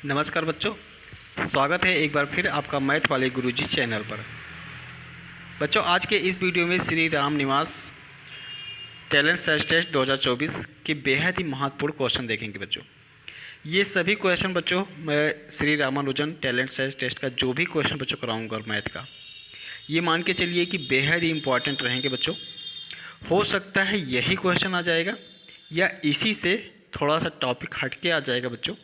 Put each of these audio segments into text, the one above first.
नमस्कार बच्चों, स्वागत है एक बार फिर आपका मैथ वाले गुरुजी चैनल पर। बच्चों, आज के इस वीडियो में Shri Ram Niwas talent search test 2024 के बेहद ही महत्वपूर्ण क्वेश्चन देखेंगे। बच्चों, ये सभी क्वेश्चन बच्चों मैं Shri Ramanujan talent search test का जो भी क्वेश्चन बच्चों कराऊंगा मैथ का, ये मान के चलिए कि बेहद ही इंपॉर्टेंट रहेंगे। बच्चों, हो सकता है यही क्वेश्चन आ जाएगा या इसी से थोड़ा सा टॉपिक हट के आ जाएगा बच्चों,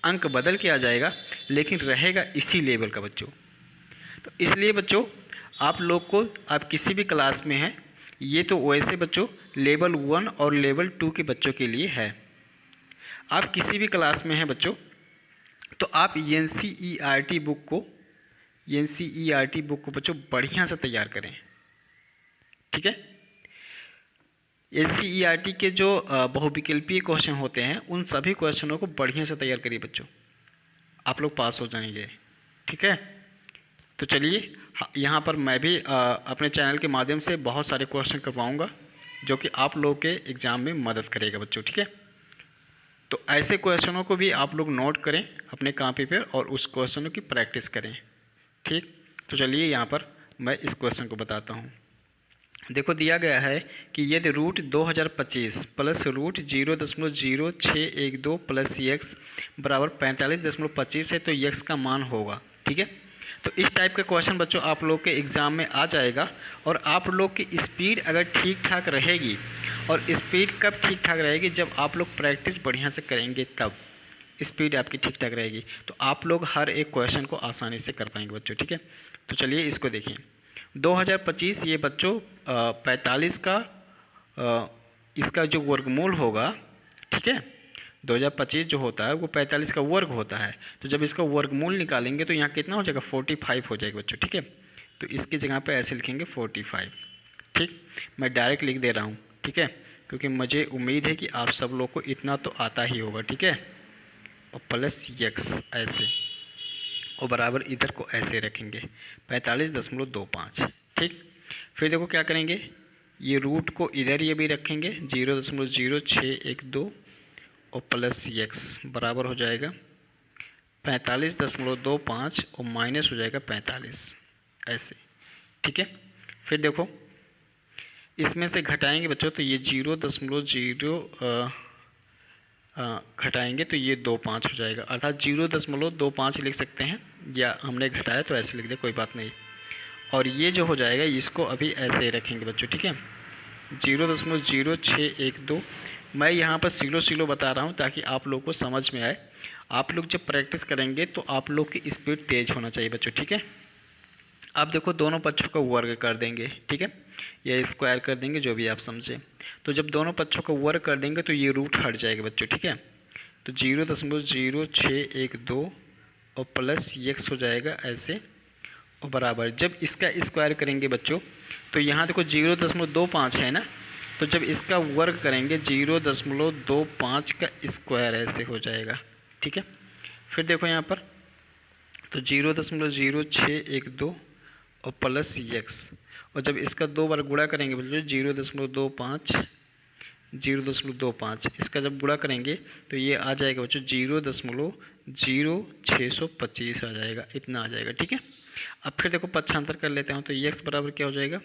अंक बदल के आ जाएगा, लेकिन रहेगा इसी लेवल का बच्चों। तो इसलिए बच्चों, आप लोग को, आप किसी भी क्लास में हैं, ये तो वैसे बच्चों लेवल 1 और लेवल 2 के बच्चों के लिए है। आप किसी भी क्लास में हैं बच्चों, तो आप एनसीईआरटी बुक को बच्चों बढ़िया से तैयार करें। ठीक है, एनसीईआरटी के जो बहुविकल्पीय क्वेश्चन होते हैं, उन सभी क्वेश्चनों को बढ़िया से तैयार करिए बच्चों, आप लोग पास हो जाएंगे। ठीक है, तो चलिए यहाँ पर मैं भी अपने चैनल के माध्यम से बहुत सारे क्वेश्चन करवाऊँगा जो कि आप लोग के एग्ज़ाम में मदद करेगा बच्चों। ठीक है, तो ऐसे क्वेश्चनों को भी आप लोग नोट करें अपने कॉपी पर और उस क्वेश्चनों की प्रैक्टिस करें। ठीक, तो चलिए यहाँ पर मैं इस क्वेश्चन को बताता हूँ। देखो, दिया गया है कि यदि root 2025 plus root 0.0612 plus x बराबर 45.25 है तो एक्स का मान होगा। ठीक है, तो इस टाइप का क्वेश्चन बच्चों आप लोग के एग्ज़ाम में आ जाएगा। और आप लोग की स्पीड अगर ठीक ठाक रहेगी, और स्पीड कब ठीक ठाक रहेगी, जब आप लोग प्रैक्टिस बढ़िया से करेंगे तब स्पीड आपकी ठीक ठाक रहेगी, तो आप लोग हर एक क्वेश्चन को आसानी से कर पाएंगे बच्चों। ठीक है, तो चलिए इसको देखिए। 2025 ये बच्चों 45 का इसका जो वर्गमूल होगा। ठीक है, 2025 जो होता है वो 45 का वर्ग होता है, तो जब इसका वर्गमूल निकालेंगे तो यहाँ कितना हो जाएगा, 45 हो जाएगा बच्चों। ठीक है, तो इसकी जगह पे ऐसे लिखेंगे 45। ठीक, मैं डायरेक्ट लिख दे रहा हूँ। ठीक है, क्योंकि मुझे उम्मीद है कि आप सब लोग को इतना तो आता ही होगा। ठीक है, और प्लस एक्स ऐसे, और बराबर इधर को ऐसे रखेंगे 45.25। ठीक, फिर देखो क्या करेंगे, ये रूट को इधर ये भी रखेंगे 0.0612 और प्लस एक्स बराबर हो जाएगा 45.25 और माइनस हो जाएगा 45 ऐसे। ठीक है, फिर देखो इसमें से घटाएंगे बच्चों, तो ये 0.0 घटाएंगे तो ये 25 हो जाएगा, अर्थात 0.25 लिख सकते हैं, या हमने घटाया तो ऐसे लिख दे, कोई बात नहीं। और ये जो हो जाएगा इसको अभी ऐसे रखेंगे बच्चों। ठीक है, 0.0612। मैं यहाँ पर सिलो बता रहा हूँ ताकि आप लोग को समझ में आए। आप लोग जब प्रैक्टिस करेंगे तो आप लोग की स्पीड तेज़ होना चाहिए बच्चों। ठीक है, अब देखो दोनों पक्षों का वर्ग कर देंगे। ठीक है, या स्क्वायर कर देंगे, जो भी आप समझे। तो जब दोनों पक्षों का वर्ग कर देंगे तो ये रूट हट जाएगा बच्चों। ठीक है, तो 0.0612 और प्लस एक्स हो जाएगा ऐसे, और बराबर जब इसका स्क्वायर करेंगे बच्चों, तो यहाँ देखो 0.25 है ना, तो जब इसका वर्ग करेंगे 0.25 का स्क्वायर ऐसे हो जाएगा। ठीक है, फिर देखो यहाँ पर, तो 0.0612 और प्लस एक्स, और जब इसका 2 बार गुणा करेंगे बच्चों 0.25 इसका जब गुणा करेंगे तो ये आ जाएगा बच्चों 0.0625 आ जाएगा, इतना आ जाएगा। ठीक है, अब फिर देखो पक्षांतर कर लेते हैं, तो एक्स बराबर क्या हो जाएगा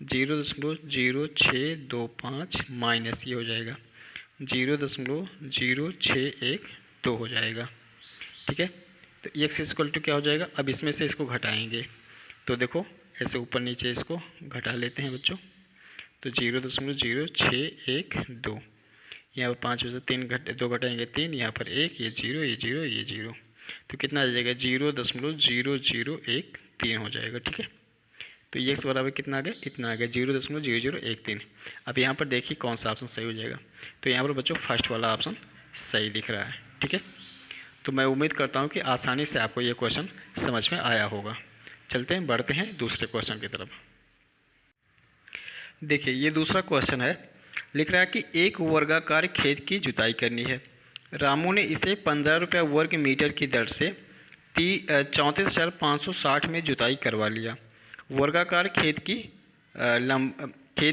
0.0625 माइनस ये हो जाएगा 0.0612 हो जाएगा। ठीक है, तो एक्स इक्वल टू क्या हो जाएगा, अब इसमें से इसको घटाएंगे, तो देखो ऐसे ऊपर नीचे इसको घटा लेते हैं बच्चों, तो 0.0612, यहाँ पर 5 में से 2 घटाएंगे 3, यहाँ पर 1, ये 0, ये 0, ये 0, तो कितना आ जाएगा 0.0013 हो जाएगा। ठीक है, तो ये एक्स बराबर कितना आ गया, इतना आ गया 0.0013। अब यहाँ पर देखिए कौन सा ऑप्शन सही हो जाएगा, तो यहाँ पर बच्चों फर्स्ट वाला ऑप्शन सही दिख रहा है। ठीक है, तो मैं उम्मीद करता हूँ कि आसानी से आपको ये क्वेश्चन समझ में आया होगा। चलते हैं, बढ़ते हैं दूसरे क्वेश्चन की तरफ। देखिए ये दूसरा क्वेश्चन है, लिख रहा है कि एक वर्गाकार खेत की जुताई करनी है। रामू ने इसे 15 रुपये वर्ग मीटर की दर से 34,560 में जुताई करवा लिया। वर्गाकार खेत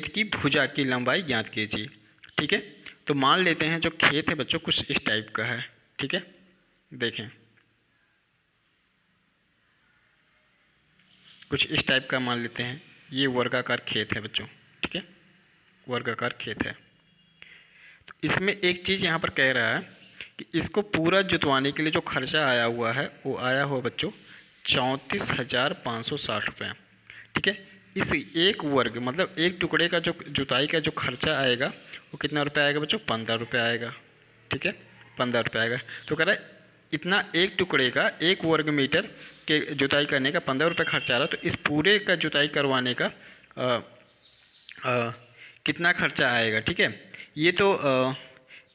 की भुजा की लंबाई ज्ञात कीजिए। ठीक है, तो मान लेते हैं जो खेत है बच्चों कुछ इस टाइप का है। ठीक है, देखें कुछ इस टाइप का मान लेते हैं। ये वर्गाकार खेत है बच्चों, ठीक है, वर्गाकार खेत है। तो इसमें एक चीज़ यहाँ पर कह रहा है कि इसको पूरा जुतवाने के लिए जो खर्चा आया हुआ है वो आया हुआ बच्चों 34,560 रुपये, ठीक है। इस एक वर्ग मतलब एक टुकड़े का जो जुताई का जो खर्चा आएगा वो कितना रुपये आएगा बच्चों? 15 रुपये आएगा, ठीक है, 15 रुपये आएगा। तो कह रहा है इतना एक टुकड़े का एक वर्ग मीटर के जुताई करने का 15 रुपये खर्चा आ रहा है, तो इस पूरे का जुताई करवाने का कितना खर्चा आएगा, ठीक है। ये तो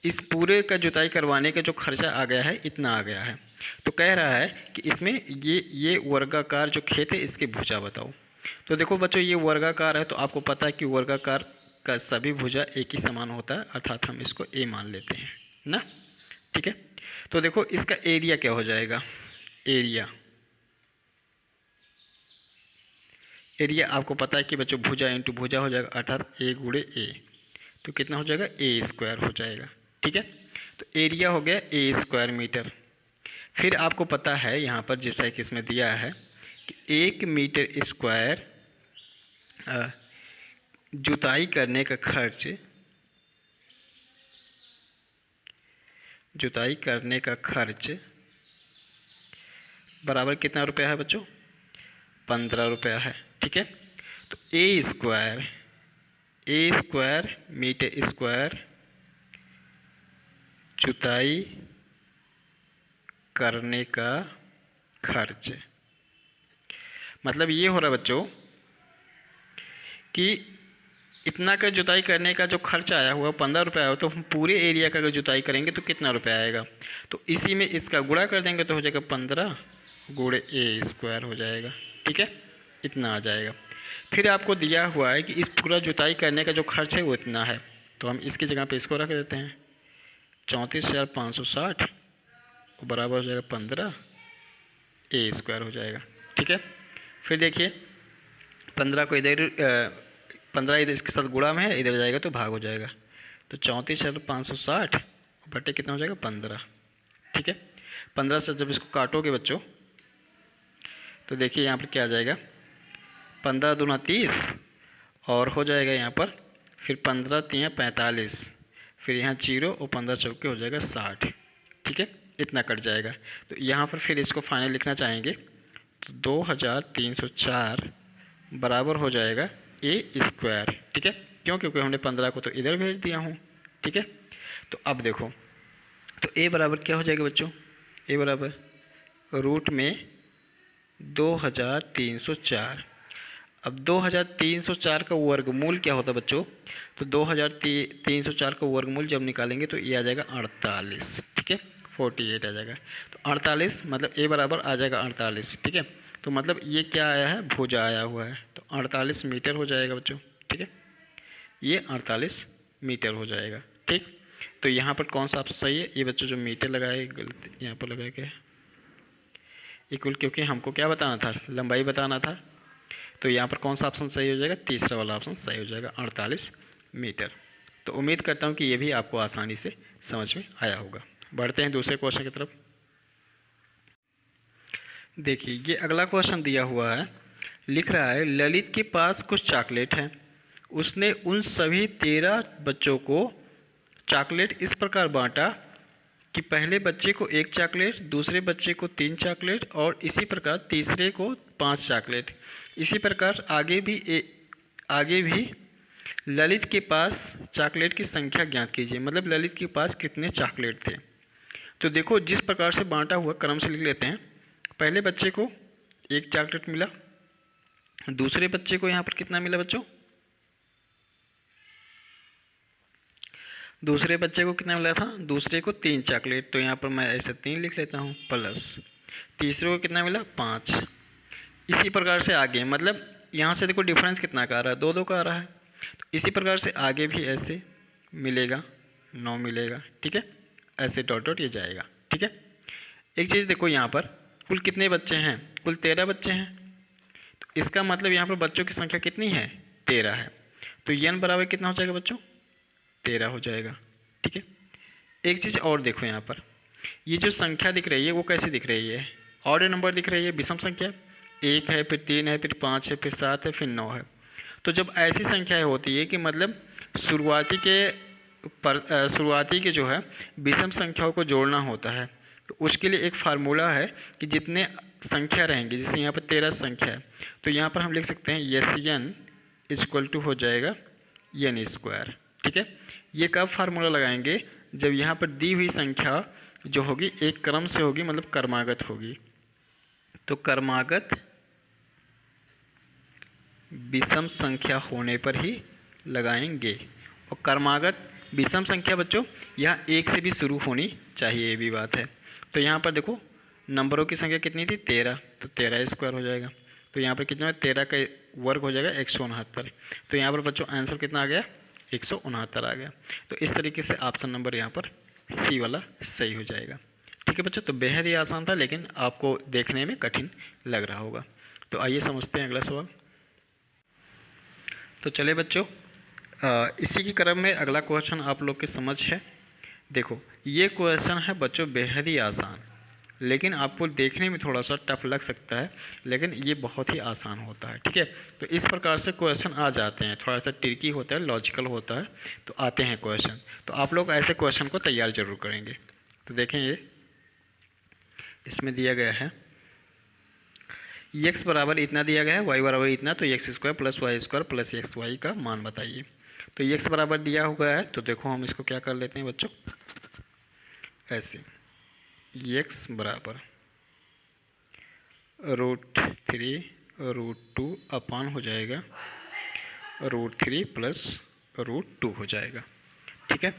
इस पूरे का जुताई करवाने का जो खर्चा आ गया है इतना आ गया है। तो कह रहा है कि इसमें ये वर्गाकार जो खेत है इसकी भुजा बताओ। तो देखो बच्चों ये वर्गाकार है, तो आपको पता है कि वर्गाकार का सभी भुजा एक ही समान होता है, अर्थात हम इसको ए मान लेते हैं ना, ठीक है। तो देखो इसका एरिया क्या हो जाएगा? एरिया आपको पता है कि बच्चों भुजा इंटू भुजा हो जाएगा, अर्थात ए गुणे ए, तो कितना हो जाएगा? ए स्क्वायर हो जाएगा, ठीक है। तो एरिया हो गया ए स्क्वायर मीटर। फिर आपको पता है यहाँ पर जैसा कि इसमें दिया है कि 1 मीटर स्क्वायर जुताई करने का खर्च बराबर कितना रुपया है बच्चों? 15 रुपया है, ठीक है। तो ए स्क्वायर मीटर स्क्वायर जुताई करने का खर्च, मतलब ये हो रहा बच्चों कि इतना का जुताई करने का जो खर्च आया हुआ 15 रुपये आया, तो हम पूरे एरिया का अगर जुताई करेंगे तो कितना रुपया आएगा? तो इसी में इसका गुणा कर देंगे तो हो जाएगा 15 गुणे ए स्क्वायर हो जाएगा, ठीक है, इतना आ जाएगा। फिर आपको दिया हुआ है कि इस पूरा जुताई करने का जो खर्च है वो इतना है, तो हम इसकी जगह पे इसको रख देते हैं 34,560 बराबर हो जाएगा 15 ए स्क्वायर हो जाएगा, ठीक है। फिर देखिए 15 को इधर 15 इधर इसके साथ गुणा में है, इधर जाएगा तो भाग हो जाएगा, तो 34,560 बटे कितना हो जाएगा? 15, ठीक है। 15 से जब इसको काटोगे बच्चों तो देखिए यहाँ पर क्या आ जाएगा? 15 दूना 30 और हो जाएगा यहाँ पर फिर 15 तियाँ 45, फिर यहाँ 0 और 15 चौके हो जाएगा 60, ठीक है, इतना कट जाएगा। तो यहाँ पर फिर इसको फाइनल लिखना चाहेंगे तो 2304 बराबर हो जाएगा ए स्क्वायर, ठीक है, क्यों? क्योंकि हमने 15 को तो इधर भेज दिया हूँ, ठीक है। तो अब देखो तो ए बराबर क्या हो जाएगा बच्चों? ए बराबर रूट में 2304। अब 2304 का वर्गमूल क्या होता है बच्चों? तो 2304 का वर्गमूल जब निकालेंगे तो ये आ जाएगा 48, ठीक है, 48 आ जाएगा। तो 48 मतलब ए बराबर आ जाएगा 48, ठीक है। तो मतलब ये क्या आया है? भुजा आया हुआ है, तो 48 मीटर हो जाएगा बच्चों, ठीक है, ये 48 मीटर हो जाएगा, ठीक। तो यहाँ पर कौन सा ऑप्शन सही है? ये बच्चों जो मीटर लगाए गलत यहाँ पर लगा के इक्वल, क्योंकि हमको क्या बताना था? लंबाई बताना था। तो यहाँ पर कौन सा ऑप्शन सही हो जाएगा? तीसरा वाला ऑप्शन सही हो जाएगा, 48 मीटर। तो उम्मीद करता हूँ कि ये भी आपको आसानी से समझ में आया होगा। बढ़ते हैं दूसरे क्वेश्चन की तरफ। देखिए ये अगला क्वेश्चन दिया हुआ है, लिख रहा है ललित के पास कुछ चॉकलेट हैं, उसने उन सभी 13 बच्चों को चॉकलेट इस प्रकार बांटा कि पहले बच्चे को 1 चॉकलेट, दूसरे बच्चे को 3 चॉकलेट और इसी प्रकार तीसरे को 5 चॉकलेट। इसी प्रकार आगे भी ललित के पास चॉकलेट की संख्या ज्ञात कीजिए, मतलब ललित के पास कितने चॉकलेट थे। तो देखो जिस प्रकार से बांटा हुआ क्रम से लिख लेते हैं। पहले बच्चे को 1 चॉकलेट मिला, दूसरे बच्चे को यहाँ पर कितना मिला बच्चों? दूसरे बच्चे को कितना मिला था? दूसरे को 3 चॉकलेट, तो यहाँ पर मैं ऐसे 3 लिख लेता हूँ, प्लस तीसरे को कितना मिला? 5। इसी प्रकार से आगे, मतलब यहाँ से देखो डिफरेंस कितना का आ रहा है? 2-2 का आ रहा है। तो इसी प्रकार से आगे भी ऐसे मिलेगा, 9 मिलेगा, ठीक है, ऐसे डॉट डॉट ये जाएगा, ठीक है। एक चीज़ देखो यहाँ पर कुल कितने बच्चे हैं? कुल 13 बच्चे हैं। तो इसका मतलब यहाँ पर बच्चों की संख्या कितनी है? 13 है। तो n बराबर कितना हो जाएगा बच्चों? 13 हो जाएगा, ठीक है। एक चीज़ और देखो यहाँ पर, ये जो संख्या दिख रही है वो कैसी दिख रही है? ऑड नंबर दिख रही है, विषम संख्या। 1 है, फिर 3 है, फिर 5 है, फिर 7 है, फिर 9 है। तो जब ऐसी संख्याएं होती है कि मतलब शुरुआती के जो है विषम संख्याओं को जोड़ना होता है, तो उसके लिए एक फार्मूला है कि जितने संख्या रहेंगी, जैसे यहाँ पर 13 संख्या है, तो यहाँ पर हम लिख सकते हैं यस एन इक्वल टू हो जाएगा एन स्क्वायर। ठीक है, ये कब फार्मूला लगाएंगे? जब यहाँ पर दी हुई संख्या जो होगी एक क्रम से होगी, मतलब क्रमागत होगी। तो क्रमागत विषम संख्या होने पर ही लगाएंगे। और क्रमागत विषम संख्या बच्चों यहाँ 1 से भी शुरू होनी चाहिए, ये भी बात है। तो यहाँ पर देखो नंबरों की संख्या कितनी थी? 13, तो 13 स्क्वायर हो जाएगा। तो यहाँ पर कितना है? 13 का वर्ग हो जाएगा 169। तो यहाँ पर बच्चों आंसर कितना आ गया? 169 आ गया। तो इस तरीके से ऑप्शन नंबर यहाँ पर सी वाला सही हो जाएगा। ठीक है बच्चों, तो बेहद ही आसान था, लेकिन आपको देखने में कठिन लग रहा होगा। तो आइए समझते हैं अगला सवाल। तो चले बच्चों, इसी के क्रम में अगला क्वेश्चन आप लोग की समझ है। देखो ये क्वेश्चन है बच्चों बेहद ही आसान, लेकिन आपको देखने में थोड़ा सा टफ लग सकता है, लेकिन ये बहुत ही आसान होता है। ठीक है, तो इस प्रकार से क्वेश्चन आ जाते हैं, थोड़ा सा ट्रिकी होता है, लॉजिकल होता है, तो आते हैं क्वेश्चन। तो आप लोग ऐसे क्वेश्चन को तैयार जरूर करेंगे। तो देखें, ये इसमें दिया गया है x बराबर इतना दिया गया है, y बराबर इतना, तो x square plus y square plus x y का मान बताइए। तो x बराबर दिया हुआ है, तो देखो हम इसको क्या कर लेते हैं बच्चों, ऐसे x बराबर √3 √2 अपान हो जाएगा √3 प्लस √2 हो जाएगा। ठीक है,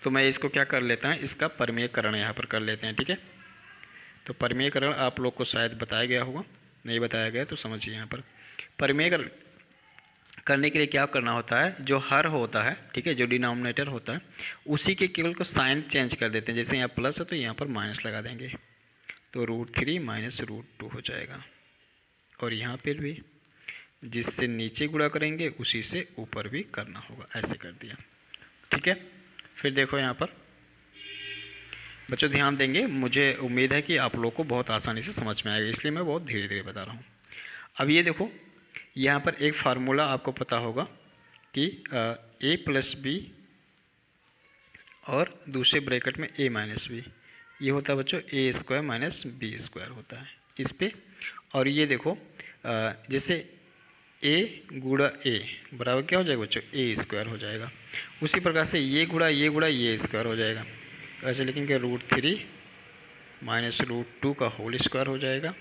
तो मैं इसको क्या कर लेता हूँ, इसका परमेयकरण यहाँ पर कर लेते हैं। ठीक है, तो परमेयकरण आप लोग को शायद बताया गया होगा, नहीं बताया गया तो समझिए। यहाँ पर परमेयकरण करने के लिए क्या करना होता है, जो हर होता है, ठीक है, जो डिनोमिनेटर होता है, उसी के केवल को साइन चेंज कर देते हैं। जैसे यहाँ प्लस है तो यहाँ पर माइनस लगा देंगे, तो √3 माइनस √2 हो जाएगा। और यहाँ पर भी जिससे नीचे गुणा करेंगे उसी से ऊपर भी करना होगा, ऐसे कर दिया। ठीक है, फिर देखो यहाँ पर बच्चों ध्यान देंगे, मुझे उम्मीद है कि आप लोग को बहुत आसानी से समझ में आएगा, इसलिए मैं बहुत धीरे धीरे बता रहा हूँ। अब ये देखो यहाँ पर एक फार्मूला आपको पता होगा कि a प्लस बी और दूसरे ब्रैकेट में a माइनस बी, ये होता है बच्चों a square minus b square होता है इस पे। और ये देखो जैसे a गुणा a बराबर क्या हो जाएगा बच्चों, a स्क्वायर हो जाएगा। उसी प्रकार से ये गुणा ये स्क्वायर हो जाएगा। ऐसे लिखेंगे √3 माइनस √2 का होल स्क्वायर हो जाएगा,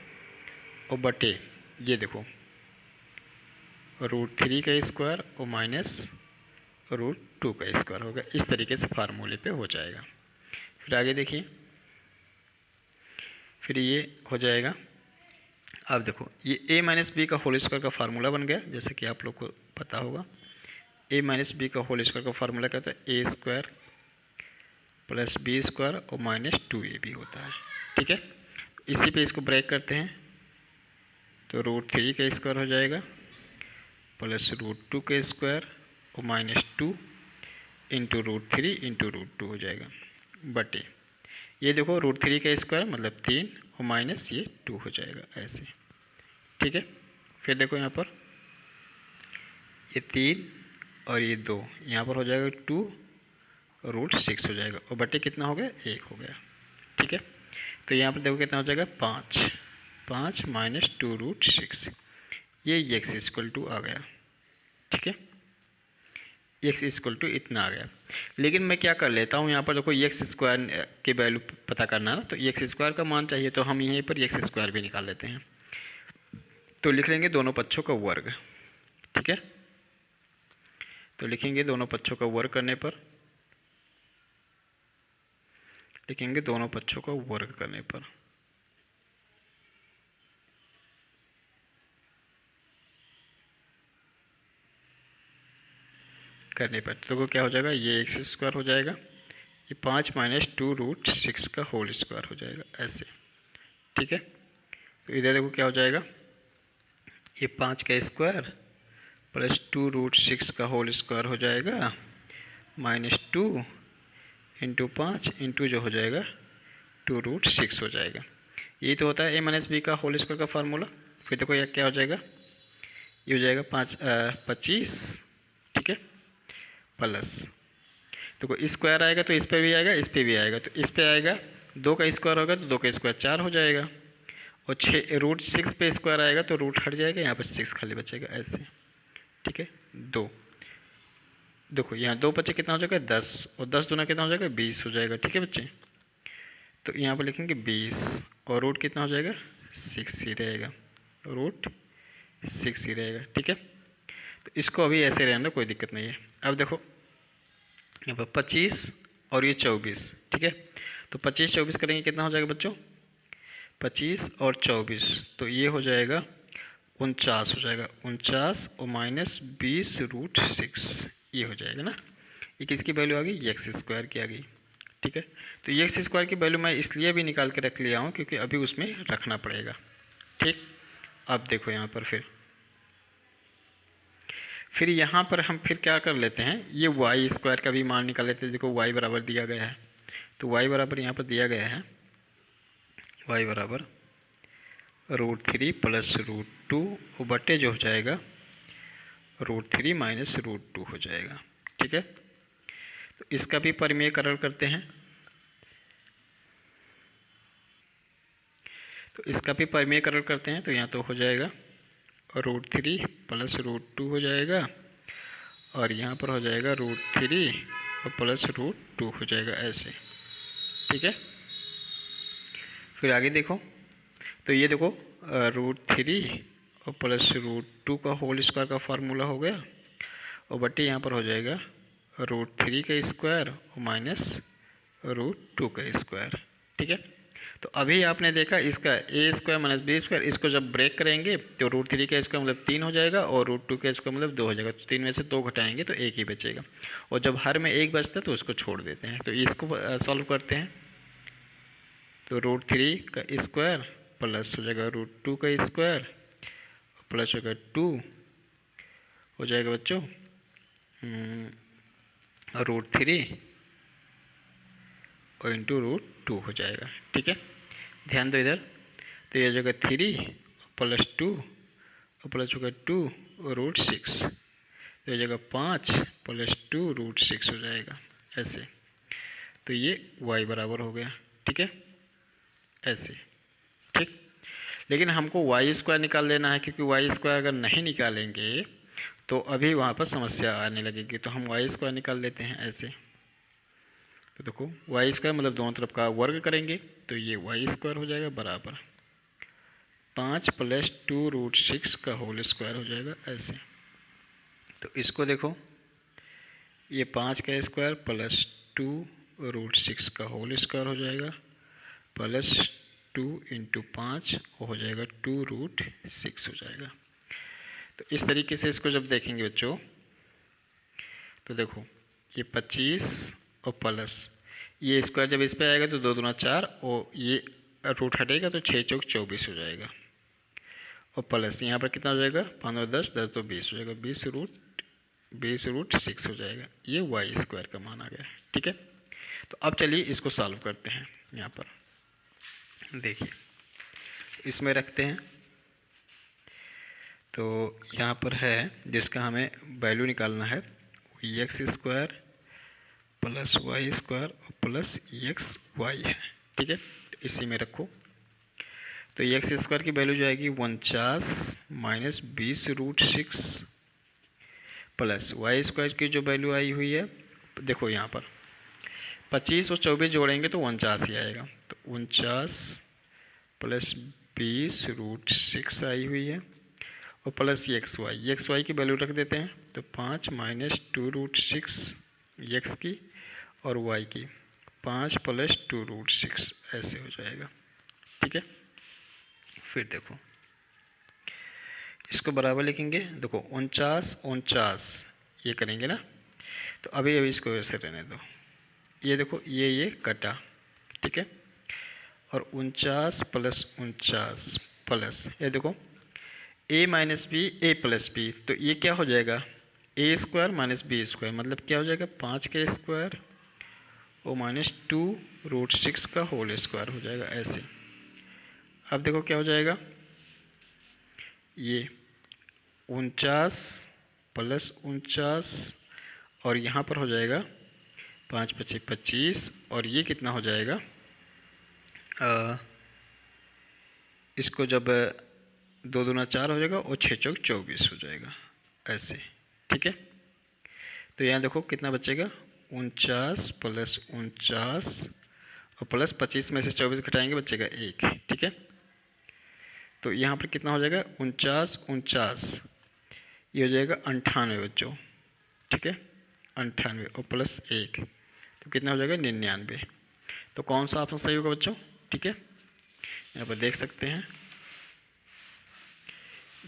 और बटे ये देखो √3 का स्क्वायर और माइनस √2 का स्क्वायर होगा। इस तरीके से फार्मूले पे हो जाएगा। फिर आगे देखिए, फिर ये हो जाएगा। अब देखो ये a माइनस बी का होल स्क्वायर का फार्मूला बन गया, जैसे कि आप लोग को पता होगा। a माइनस बी का होल स्क्वायर का फार्मूला क्या होता है, a square plus b square और माइनस 2ab होता है। ठीक है, इसी पे इसको ब्रेक करते हैं, तो √3 का स्क्वायर हो जाएगा प्लस √2 का स्क्वायर और माइनस 2 इंटू √3 इंटू √2 हो जाएगा, बटे ये देखो √3 का स्क्वायर मतलब 3 और माइनस ये 2 हो जाएगा, ऐसे। ठीक है, फिर देखो यहाँ पर ये 3 और ये 2, यहाँ पर हो जाएगा 2 √6 हो जाएगा, और बटे कितना हो गया, 1 हो गया। ठीक है, तो यहाँ पर देखो कितना हो जाएगा, 5 माइनस 2 √6, ये x इक्वल टू आ गया। ठीक है, x इक्वल टू इतना आ गया। लेकिन मैं क्या कर लेता हूँ, यहाँ पर देखो x स्क्वायर की वैल्यू पता करना ना, तो x स्क्वायर का मान चाहिए, तो हम यहीं पर x स्क्वायर भी निकाल लेते हैं। तो लिख लेंगे दोनों पक्षों का वर्ग। ठीक है, तो लिखेंगे दोनों पक्षों का वर्ग करने पर, लिखेंगे दोनों पक्षों का वर्ग करने पर, तो क्या हो जाएगा, ये x स्क्वायर हो जाएगा, ये 5 माइनस 2 √6 का होल स्क्वायर हो जाएगा, ऐसे। ठीक है, तो इधर देखो क्या हो जाएगा, ये 5 का स्क्वायर प्लस 2 √6 का होल स्क्वायर हो जाएगा, माइनस 2 इंटू 5 इंटू जो हो जाएगा 2 √6 हो जाएगा। ये तो होता है a माइनस बी का होल स्क्वायर का फार्मूला। फिर देखो यह क्या हो जाएगा, ये हो जाएगा 25, ठीक है, प्लस देखो स्क्वायर आएगा तो इस पे भी आएगा, इस पे भी आएगा, तो इस पे आएगा 2 का स्क्वायर होगा तो 2 का स्क्वायर 4 हो जाएगा, और √6 पे स्क्वायर आएगा तो रूट हट जाएगा, यहाँ पर 6 खाली बचेगा ऐसे, ठीक है। 2 देखो यहाँ 2 बचे कितना हो जाएगा 10, और 10 दूना कितना हो जाएगा 20 हो जाएगा, ठीक है बच्चे। तो यहाँ पर लिखेंगे 20 और रूट कितना हो जाएगा 6 ही रहेगा, √6 ही रहेगा, ठीक है। तो इसको अभी ऐसे रहने दो, कोई दिक्कत नहीं है। अब देखो यहाँ पर 25 और ये 24, ठीक है। तो 25 24 करेंगे कितना हो जाएगा बच्चों, 25 और 24, तो ये हो जाएगा 49 हो जाएगा, 49 और -20√6 ये हो जाएगा ना। ये किसकी वैल्यू आ गई, एक्स स्क्वायर की आ गई, ठीक है। तो ये एक्स स्क्वायर की वैल्यू मैं इसलिए भी निकाल के रख लिया हूँ क्योंकि अभी उसमें रखना पड़ेगा, ठीक। अब देखो यहाँ पर फिर यहाँ पर हम फिर क्या कर लेते हैं, ये वाई स्क्वायर का भी मान निकाल लेते हैं। देखो वाई बराबर दिया गया है, तो वाई बराबर यहाँ पर दिया गया है, वाई बराबर √3 + √2 और बटे जो हो जाएगा √3 - √2 हो जाएगा, ठीक है। तो इसका भी परिमेयकरण करते हैं, तो इसका भी परिमेयकरण करते हैं, तो यहाँ तो हो जाएगा √3 + √2 हो जाएगा, और यहाँ पर हो जाएगा √3 और +√2 हो जाएगा ऐसे, ठीक है। फिर आगे देखो, तो ये देखो √3 और +√2 का होल स्क्वायर का फार्मूला हो गया, और बटे यहाँ पर हो जाएगा √3 का स्क्वायर और -√2 का स्क्वायर, ठीक है। तो अभी आपने देखा इसका a स्क्वायर - b स्क्वायर, इसको जब ब्रेक करेंगे तो √3 का स्क्वायर मतलब 3 हो जाएगा, और √2 का स्क्वायर मतलब 2 हो जाएगा, तो 3 में से 2 घटाएंगे तो 1 ही बचेगा, और जब हर में 1 बचता है तो उसको छोड़ देते हैं। तो इसको सॉल्व करते हैं, तो √3 का स्क्वायर प्लस हो जाएगा √2 का स्क्वायर प्लस होगा 2 हो जाएगा बच्चों √3 और √2 हो जाएगा, ठीक है। ध्यान दो इधर, तो ये जगह 3 + 2 और प्लस होगा 2 और √6, तो ये जगह 5 + 2 √6 हो जाएगा ऐसे। तो ये y बराबर हो गया, ठीक है, ऐसे, ठीक। लेकिन हमको वाई स्क्वायर निकाल लेना है, क्योंकि वाई स्क्वायर अगर नहीं निकालेंगे तो अभी वहाँ पर समस्या आने लगेगी। तो हम वाई स्क्वायर निकाल लेते हैं ऐसे। तो देखो वाई स्क्वायर मतलब दोनों तरफ का वर्ग करेंगे, तो ये वाई स्क्वायर हो जाएगा बराबर 5 + 2 √6 का होल स्क्वायर हो जाएगा ऐसे। तो इसको देखो, ये 5 का स्क्वायर प्लस 2 √6 का होल स्क्वायर हो जाएगा प्लस 2 × 5 हो जाएगा 2 √6 हो जाएगा। तो इस तरीके से इसको जब देखेंगे बच्चों, तो देखो ये 25 और प्लस ये स्क्वायर जब इस पे आएगा तो 2 दूना 4, और ये रूट हटेगा तो 6 चौक 24 हो जाएगा, और प्लस यहाँ पर कितना हो जाएगा 5 और 10 10 तो 20 हो जाएगा, 20 √6 हो जाएगा। ये वाई स्क्वायर का मान आ गया, ठीक है। तो अब चलिए इसको सॉल्व करते हैं। यहाँ पर देखिए इसमें रखते हैं, तो यहाँ पर है जिसका हमें वैल्यू निकालना है x square plus y square plus x y है, ठीक है। तो इसी में रखो, तो एक्स स्क्वायर की वैल्यू जो आएगी 49 - 20 √6 प्लस वाई स्क्वायर की जो वैल्यू आई हुई है, देखो यहाँ पर 25 और 24 जोड़ेंगे तो 49 ही आएगा, तो 49 + 20 √6 आई हुई है, और प्लस एक्स वाई की वैल्यू रख देते हैं, तो 5 - 2 √6 एक्स की और वाई की 5 + 2 √6 ऐसे हो जाएगा, ठीक है। फिर देखो इसको बराबर लिखेंगे, देखो 49 ये करेंगे ना, तो अभी इसको ऐसे रहने दो, ये देखो ये कटा, ठीक है, और 49 + 49 प्लस ये देखो a - b a + b, तो ये क्या हो जाएगा a स्क्वायर - b स्क्वायर, मतलब क्या हो जाएगा 5 का स्क्वायर और -2 √6 का होल स्क्वायर हो जाएगा ऐसे। अब देखो क्या हो जाएगा, ये 49 प्लस 49 और यहाँ पर हो जाएगा 5 पच्चीस 25 और ये कितना हो जाएगा, इसको जब 2 दूना 4 हो जाएगा और 6 चौक 24 हो जाएगा ऐसे। ठीक है, तो यहाँ देखो कितना बचेगा, 49 प्लस 49 और प्लस 25 में से 24 घटाएंगे बचेगा 1। ठीक है, तो यहाँ पर कितना हो जाएगा, 49 ये हो जाएगा 98 बच्चों। ठीक है, 98 और प्लस 1 तो कितना हो जाएगा, 99। तो कौन सा ऑप्शन सही होगा बच्चों। ठीक है, यहाँ पर देख सकते हैं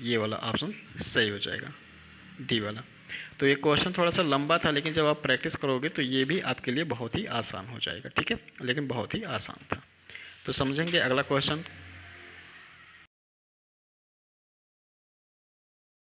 ये वाला ऑप्शन सही हो जाएगा, डी वाला। तो ये क्वेश्चन थोड़ा सा लंबा था, लेकिन जब आप प्रैक्टिस करोगे तो ये भी आपके लिए बहुत ही आसान हो जाएगा। ठीक है, लेकिन बहुत ही आसान था। तो समझेंगे अगला क्वेश्चन